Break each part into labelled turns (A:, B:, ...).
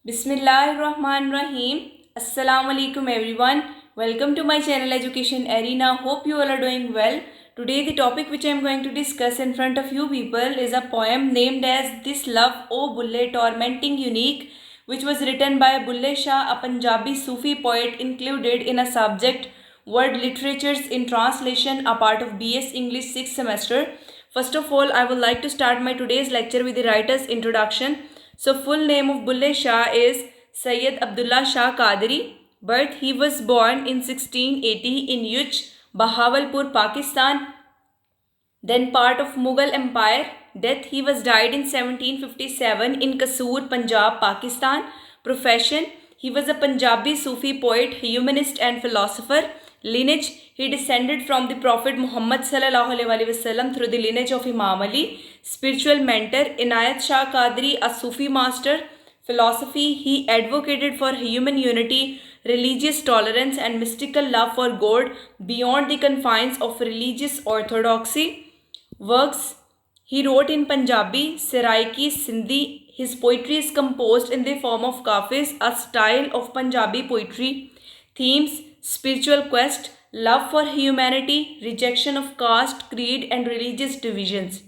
A: Bismillahirrahmanirrahim. Assalamu alaikum everyone. Welcome to my channel Education Arena. Hope you all are doing well. Today the topic which I am going to discuss in front of you people is a poem named as This Love O Bulle Tormenting Unique, which was written by Bulle Shah, a Punjabi Sufi poet included in a subject World Literatures in Translation, a part of BS English 6th semester. First of all, I would like to start my today's lecture with the writer's introduction. So full name of Bulle Shah is Sayyid Abdullah Shah Qadri. Birth, he was born in 1680 in Yuch, Bahawalpur, Pakistan, then part of Mughal Empire. Death, he was died in 1757 in Kasur, Punjab, Pakistan. Profession, he was a Punjabi Sufi poet, humanist and philosopher. Lineage, he descended from the Prophet Muhammad sallallahu alaihi wasallam through the lineage of Imam Ali. Spiritual mentor, Inayat Shah Qadri, a Sufi master. Philosophy, he advocated for human unity, religious tolerance and mystical love for God beyond the confines of religious orthodoxy. Works, he wrote in Punjabi, Saraiki, Sindhi. His poetry is composed in the form of kafis, a style of Punjabi poetry. Themes, spiritual quest, love for humanity, rejection of caste, creed and religious divisions.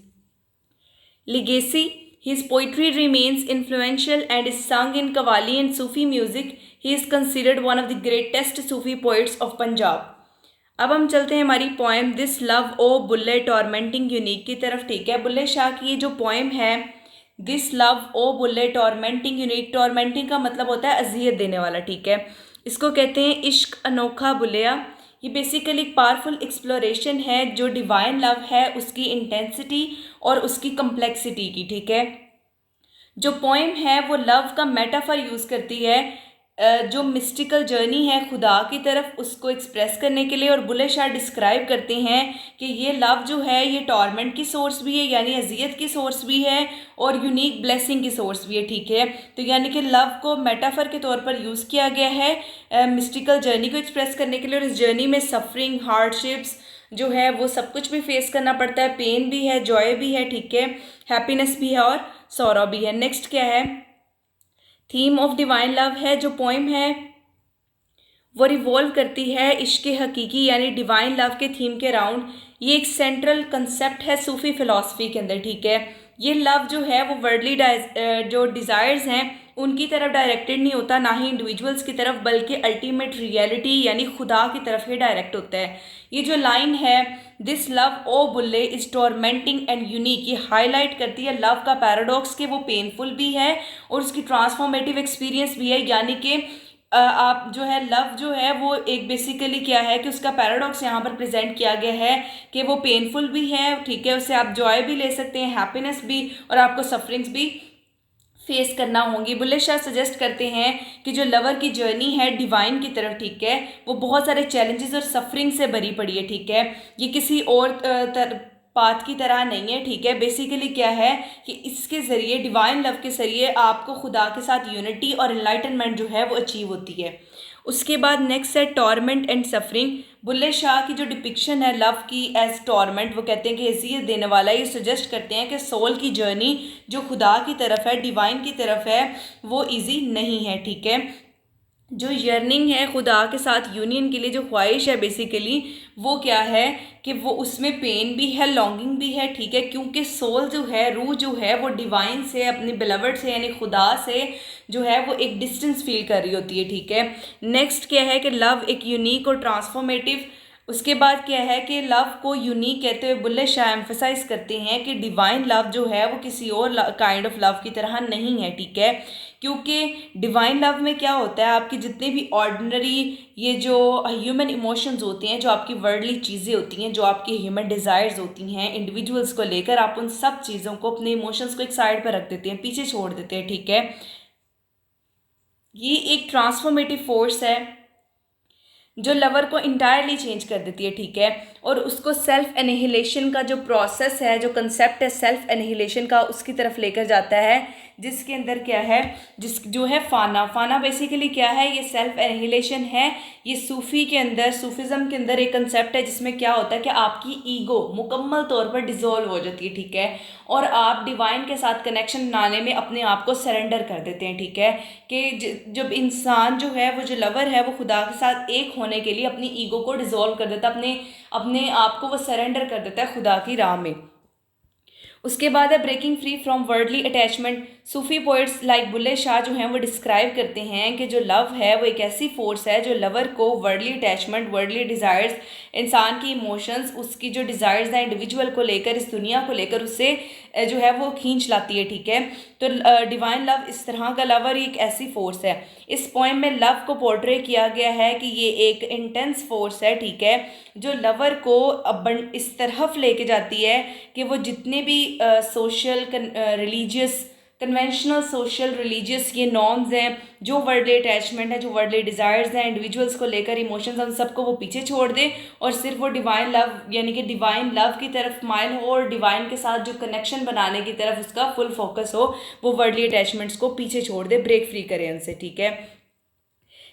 A: Legacy, his poetry remains influential and is sung in Qawwali and Sufi music. He is considered one of the greatest Sufi poets of Punjab. अब हम चलते हैं हमारी poem this love o Bulleh tormenting unique की तरफ। ठीक है, बुल्ले शाह की ये जो पोएम है this love o Bulleh tormenting unique, tormenting का मतलब होता है अजियत देने वाला। ठीक है, इसको कहते हैं इश्क अनोखा बुलिया। ये बेसिकली एक पावरफुल एक्सप्लोरेशन है जो डिवाइन लव है उसकी इंटेंसिटी और उसकी कम्प्लेक्सिटी की। ठीक है, जो पोएम है वो लव का मेटाफर यूज़ करती है, जो मिस्टिकल जर्नी है खुदा की तरफ उसको एक्सप्रेस करने के लिए। और बुल्ले शाह डिस्क्राइब करते हैं कि ये लव जो है ये टॉर्मेंट की सोर्स भी है, यानी अजियत की सोर्स भी है, और यूनिक ब्लेसिंग की सोर्स भी है। ठीक है, तो यानी कि लव को मेटाफर के तौर पर यूज़ किया गया है मिस्टिकल जर्नी को एक्सप्रेस करने के लिए। और इस जर्नी में सफरिंग, हार्डशिप्स जो है वो सब कुछ भी फेस करना पड़ता है, पेन भी है, जॉय भी है, ठीक है, हैप्पीनेस भी है और सौरव भी है। नेक्स्ट क्या है, थीम ऑफ डिवाइन लव है। जो पोइम है वो रिवॉल्व करती है इश्क हकीकी यानी डिवाइन लव के थीम के अराउंड। ये एक सेंट्रल कंसेप्ट है सूफी फिलॉसफी के अंदर। ठीक है, ये लव जो है वो वर्ल्डली जो डिज़ायर्स हैं उनकी तरफ डायरेक्टेड नहीं होता, ना ही इंडिविजुअल्स की तरफ, बल्कि अल्टीमेट रियलिटी यानी खुदा की तरफ ही डायरेक्ट होता है। ये जो लाइन है this love o Bulleh is tormenting and unique, ये हाईलाइट करती है लव का पैराडॉक्स कि वो पेनफुल भी है और उसकी ट्रांसफॉर्मेटिव एक्सपीरियंस भी है। यानी कि आप जो है लव जो है वो एक बेसिकली क्या है कि उसका पैराडॉक्स यहाँ पर प्रेजेंट किया गया है कि वो पेनफुल भी है, ठीक है, उससे आप जॉय भी ले सकते हैं, हैप्पीनेस भी, और आपको सफरिंग्स भी फेस करना होंगी। बुल्ले शाह सजेस्ट करते हैं कि जो लवर की जर्नी है डिवाइन की तरफ, ठीक है, वो बहुत सारे चैलेंजेस और सफरिंग से भरी पड़ी है। ठीक है, ये किसी और पाथ की तरह नहीं है। ठीक है, बेसिकली क्या है कि इसके ज़रिए डिवाइन लव के ज़रिए आपको खुदा के साथ यूनिटी और एनलाइटनमेंट जो है वो अचीव होती है। उसके बाद नेक्स्ट है torment and suffering. Bulleh Shah की जो डिपिक्शन है लव की एज टॉर्मेंट, वो कहते हैं कि अज़ियत देने वाला, ये सजेस्ट करते हैं कि सोल की जर्नी जो खुदा की तरफ है, डिवाइन की तरफ है, वो इजी नहीं है। ठीक है, जो यर्निंग है खुदा के साथ यूनियन के लिए, जो ख्वाहिश है बेसिकली वो क्या है कि वो उसमें पेन भी है, लॉन्गिंग भी है। ठीक है, क्योंकि सोल जो है, रूह जो है वो डिवाइन से, अपने बिलवड से यानी खुदा से जो है वो एक डिस्टेंस फील कर रही होती है। ठीक है, नेक्स्ट क्या है कि लव एक यूनिक और ट्रांसफॉर्मेटिव। उसके बाद क्या है कि लव को यूनिक कहते हुए बुल्ले शाह एम्फसाइज करते हैं कि डिवाइन लव जो है वो किसी और काइंड ऑफ लव की तरह नहीं है। ठीक है, क्योंकि डिवाइन लव में क्या होता है, आपकी जितने भी ऑर्डिनरी ये जो ह्यूमन इमोशंस होती हैं, जो आपकी वर्ल्डली चीज़ें होती हैं, जो आपकी ह्यूमन डिज़ायर्स होती हैं इंडिविजुअल्स को लेकर, आप उन सब चीज़ों को, अपने इमोशंस को एक साइड पर रख देते हैं, पीछे छोड़ देते हैं। ठीक है, ये एक ट्रांसफॉर्मेटिव फोर्स है जो लवर को इंटायरली चेंज कर देती है। ठीक है, और उसको सेल्फ एनिहिलेशन का जो प्रोसेस है, जो कंसेप्ट है सेल्फ एनिहिलेशन का, उसकी तरफ लेकर जाता है, जिसके अंदर क्या है, जो है फाना बेसिकली क्या है, ये सेल्फ एनिहिलेशन है। ये सूफ़ी के अंदर, सूफिज़म के अंदर एक कंसेप्ट है जिसमें क्या होता है कि आपकी ईगो मुकम्मल तौर पर डिज़ोल्व हो जाती है, ठीक है, और आप डिवाइन के साथ कनेक्शन बनाने में अपने आप को सरेंडर कर देते हैं, ठीक है, कि जब इंसान जो है, वो जो लवर है, वो खुदा के साथ एक होने के लिए अपनी ईगो को डिज़ोल्व कर देता है, अपने आप को वो सरेंडर कर देता है खुदा की राह में। उसके बाद है breaking free from worldly attachment. Sufi poets like Bulleh Shah जो हैं वो डिस्क्राइब करते हैं कि जो लव है वो एक ऐसी फोर्स है जो लवर को वर्ल्डली अटैचमेंट, वर्ल्डली डिज़ायर्स, इंसान की इमोशंस, उसकी जो डिज़ायर्स हैं इंडिविजुअल को लेकर, इस दुनिया को लेकर, उससे जो है वो खींच लाती है, ठीक है। तो डिवाइन लव इस तरह का लवर एक ऐसी फोर्स है। इस पोएम में लव को पोर्ट्रे किया गया है कि ये एक इंटेंस फोर्स है, ठीक है, जो लवर को इस तरफ लेके जाती है कि वो जितने भी social religious, conventional social religious ये नॉर्म्स हैं, जो वर्ल्डली अटैचमेंट है, जो वर्ल्डली डिज़ायर्स हैं इंडिविजुअल्स को लेकर, इमोशंस, उन सबको वो पीछे छोड़ दे और सिर्फ वो डिवाइन लव यानी कि डिवाइन लव की तरफ माइल हो और डिवाइन के साथ जो कनेक्शन बनाने की तरफ उसका फुल फोकस हो, वो वर्ल्डली अटैचमेंट्स को पीछे छोड़ दे, ब्रेक फ्री करे उनसे, ठीक है।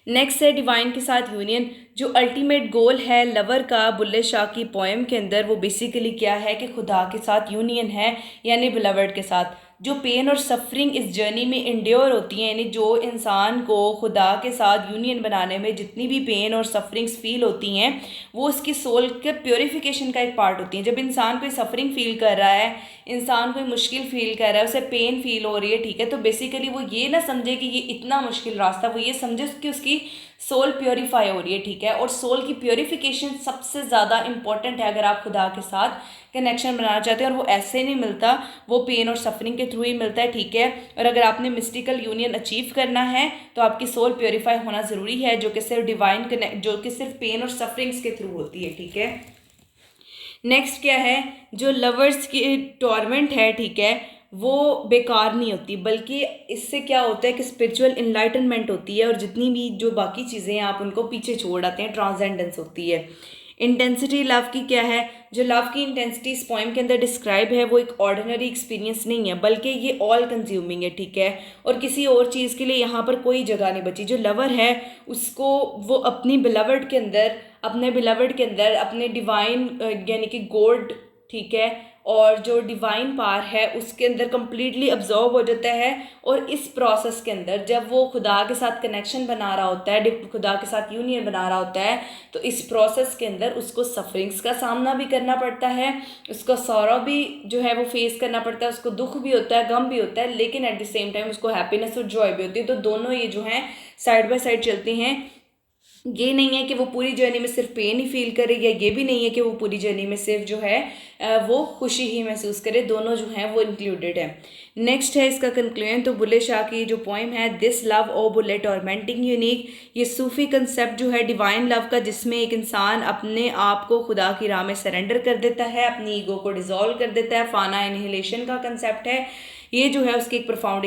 A: नेक्स्ट है डिवाइन के साथ यूनियन। जो अल्टीमेट गोल है लवर का बुल्ले शाह की पोएम के अंदर, वो बेसिकली क्या है कि खुदा के साथ यूनियन है, यानी बिलवर्ड के साथ। जो पेन और सफरिंग इस जर्नी में इंड्योर होती हैं, यानी जो इंसान को खुदा के साथ यूनियन बनाने में जितनी भी पेन और सफरिंग्स फील होती हैं, वो उसकी सोल के प्योरीफिकेशन का एक पार्ट होती हैं। जब इंसान कोई सफरिंग फील कर रहा है, इंसान कोई मुश्किल फील कर रहा है, उसे पेन फील हो रही है, ठीक है, तो बेसिकली वो ये ना समझे कि ये इतना मुश्किल रास्ता, वो ये समझे कि उसकी सोल प्योरीफाई हो रही है, ठीक है। और सोल की प्योरीफिकेशन सबसे ज़्यादा इंपॉर्टेंट है अगर आप खुदा के साथ कनेक्शन बनाना चाहते हैं, और वो ऐसे नहीं मिलता, वो पेन और सफरिंग के थ्रू ही मिलता है, ठीक है। और अगर आपने मिस्टिकल यूनियन अचीव करना है तो आपकी सोल प्योरीफाई होना ज़रूरी है, जो कि सिर्फ डिवाइन कनेक्ट, जो कि सिर्फ पेन और सफरिंग्स के थ्रू होती है, ठीक है। नेक्स्ट क्या है, जो लवर्स की टॉर्मेंट है, ठीक है, वो बेकार नहीं होती, बल्कि इससे क्या होता है कि स्पिरिचुअल इनलाइटनमेंट होती है और जितनी भी जो बाकी चीज़ें हैं आप उनको पीछे छोड़ आते हैं, ट्रांसेंडेंस होती है। इंटेंसिटी लव की क्या है, जो लव की इंटेंसिटी इस पोएम के अंदर डिस्क्राइब है वो एक ऑर्डिनरी एक्सपीरियंस नहीं है, बल्कि ये ऑल कंज्यूमिंग है, ठीक है, और किसी और चीज़ के लिए यहाँ पर कोई जगह नहीं बची। जो लवर है उसको वो अपनी बिलवर्ड के अंदर, अपने डिवाइन यानी कि गॉड, ठीक है, और जो डिवाइन पावर है उसके अंदर कम्प्लीटली अब्जॉर्ब हो जाता है। और इस प्रोसेस के अंदर जब वो खुदा के साथ कनेक्शन बना रहा होता है, खुदा के साथ यूनियन बना रहा होता है, तो इस प्रोसेस के अंदर उसको सफरिंग्स का सामना भी करना पड़ता है, उसको सौरव भी जो है वो फेस करना पड़ता है, उसको दुख भी होता है, गम भी होता है, लेकिन एट द सेम टाइम उसको हैप्पीनेस और जॉय भी होती है। तो दोनों ये जो हैं साइड बाय साइड चलते हैं। ये नहीं है कि वो पूरी जर्नी में सिर्फ पेन ही फील करे, या ये भी नहीं है कि वो पूरी जर्नी में सिर्फ जो है वो खुशी ही महसूस करे, दोनों जो हैं वो इंक्लूडेड है। नेक्स्ट है इसका कंक्लूजन। तो बुल्ले शाह की जो पोइम है this love o Bulleh tormenting unique, ये सूफी कंसेप्ट जो है डिवाइन लव का, जिसमें एक इंसान अपने आप को खुदा की राह में सरेंडर कर देता है, अपनी ईगो को डिसॉल्व कर देता है, फाना इनहेलेशन का कंसेप्ट है, ये जो है उसकी एक प्रोफाउंड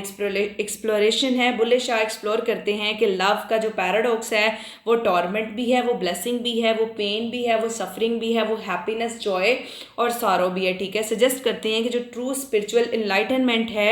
A: एक्सप्लोरेशन है। बुल्ले शाह एक्सप्लोर करते हैं कि लव का जो पैराडॉक्स है वो टॉर्मेंट भी है, वो ब्लेसिंग भी है, वो पेन भी है, वो सफरिंग भी है, वो हैप्पीनेस, जॉय और सॉरो भी है, ठीक है। सजेस्ट करते हैं कि जो ट्रू स्पिरिचुअल इनलाइटनमेंट है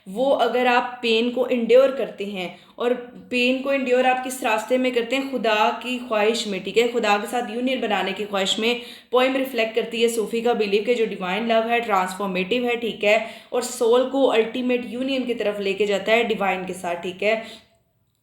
A: वो अगर आप पेन को इंड्योर करते हैं, और पेन को इंड्योर आप किस रास्ते में करते हैं, खुदा की ख्वाहिश में, ठीक है, खुदा के साथ यूनियन बनाने की ख्वाहिश में। पोइम रिफ्लेक्ट करती है सूफी का बिलीव कि जो डिवाइन लव है ट्रांसफॉर्मेटिव है, ठीक है, और सोल को अल्टीमेट यूनियन की तरफ लेके जाता है डिवाइन के साथ, ठीक है।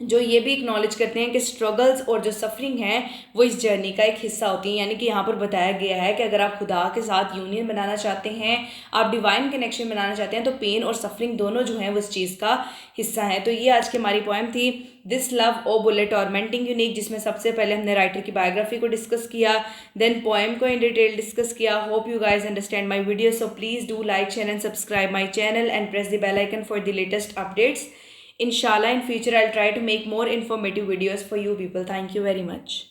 A: जो ये भी एक्नॉलेज करते हैं कि स्ट्रगल्स और जो सफरिंग है वो इस जर्नी का एक हिस्सा होती है, यानी कि यहाँ पर बताया गया है कि अगर आप खुदा के साथ यूनियन बनाना चाहते हैं, आप डिवाइन कनेक्शन बनाना चाहते हैं, तो पेन और सफरिंग दोनों जो हैं वो इस चीज़ का हिस्सा है। तो ये आज की हमारी पोएम थी this love o Bulleh tormenting unique, जिसमें सबसे पहले हमने राइटर की बायोग्राफी को डिस्कस किया, देन पोएम को इन डिटेल डिस्कस किया। Hope you guys understand my video, so please do like, share and subscribe my channel and press the bell icon for the latest updates. Inshallah, in future I'll try to make more informative videos for you people. Thank you very much.